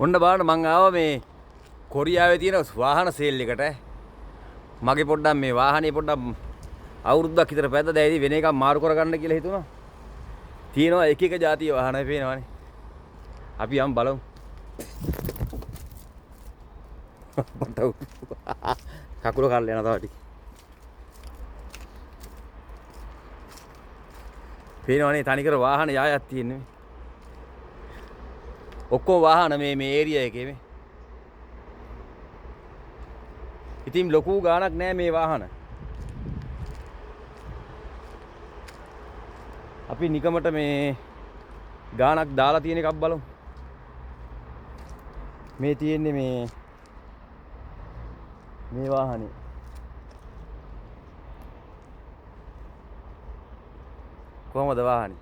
ඔන්න බලන්න මං ආවා මේ කොරියාවේ තියෙන වාහන සේල් එකට. මගේ පොඩ්ඩක් මේ වාහනේ පොඩ්ඩක් අවුරුද්දක් විතර පැද්ද දැයිදි වෙන එකක් මාරු කරගන්න කියලා හිතුණා. තියෙනවා එක එක જાතිය වාහන පේනවනේ. අපි යම් බලමු. පටව. කකුල කල්ල යනවා තව ටික. පේනවනේ තනිකර වාහන යායක් තියෙන්නේ. ඔක්කොම වාහන මේ ඒරියා එකේ මේ. ඉතින් ලොකු ගාණක් නෑ මේ වාහන. අපි නිකමට මේ ගාණක් දාලා තියෙන එකක් බලමු. මේ තියෙන්නේ මේ වාහනේ. කොහමද වාහනේ?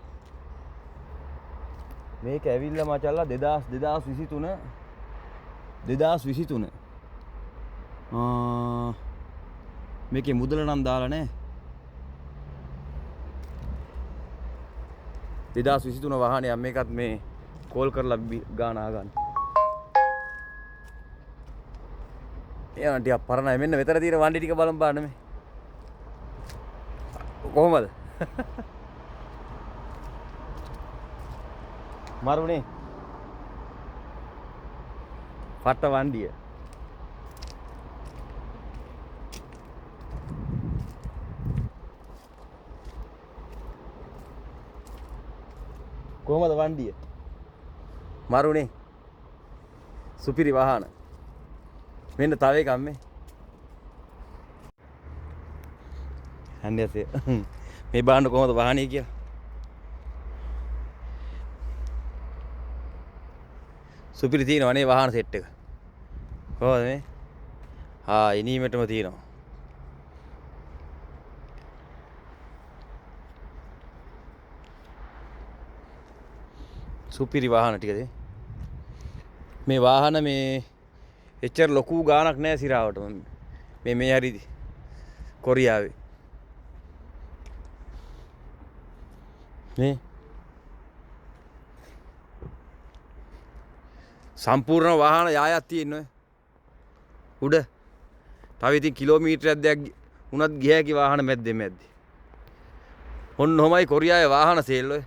මේක ඇවිල්ලා මචල්ලා 2023 මේකේ මුදල නම් දාලා නැහැ. 2023 වාහනයක් මේකත් මේ කෝල් කරලා ගාන ආගන්න. එයාට ටිකක් පරණයි. මෙන්න මෙතන තියෙන වண்டி ටික බලමු බලන්න මේ. කොහමද? මරුනේ. පට්ට වண்டிය. කොහමද වண்டிය? මරුනේ. සුපිරි වාහන. මෙන්න තව එකක් මේ. හන්දියසේ. මේ බලන්න කොහමද වාහනේ කියලා. සුපිරි තියෙනවා නේ වාහන සෙට් එක. කොහොමද මේ? ඉනීමෙටම තියෙනවා. සුපිරි වාහන ටිකද මේ වාහන මේ එච්චර ලොකු ගාණක් නෑ සිරාවට මේ හරි කොරියාවේ මේ සම්පූර්ණ වාහන යායක් තියෙනවා උඩ තව ඉතින් කිලෝමීටරයක් දෙයක් උනත් ගිය හැකි වාහන මැද්දේ ඔන්න ඔහමයි කොරියාවේ වාහන සේල් ඔය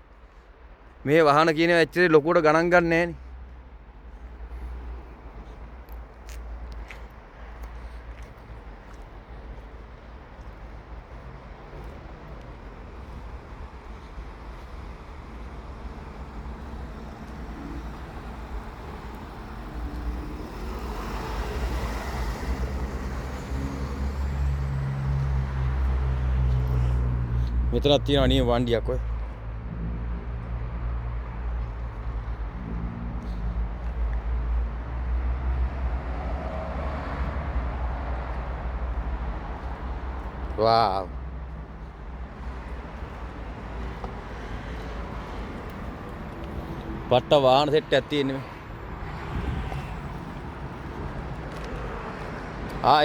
මේ වාහන කියනවා ඇත්තට ලොකුවට ගණන් ගන්න නෑනේ. මෙතනක් තියෙනවා නියම වண்டிයක් ඔය. Wow. පට්ට වාහන සෙට් එකක් තියෙන්නේ මේ.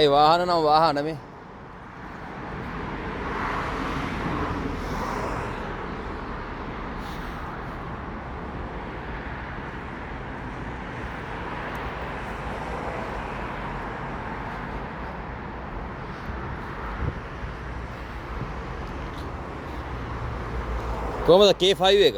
ඒ වාහන නම් වාහන මේ. කොහමද K5 එක?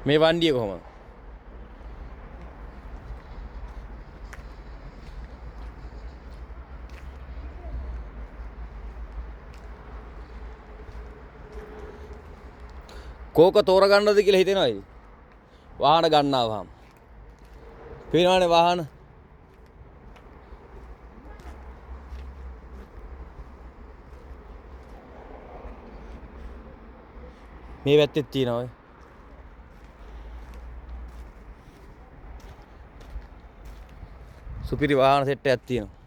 මේ වண்டிය කොහමද? කෝක තෝරගන්නද කියලා හිතෙනවා ඉතින්. වාහන ගන්නවහම. පේනවනේ වාහන. මේ පැත්තෙත් තියෙනවා ඔය. සුපිරි වාහන සෙට් එකක් තියෙනවා.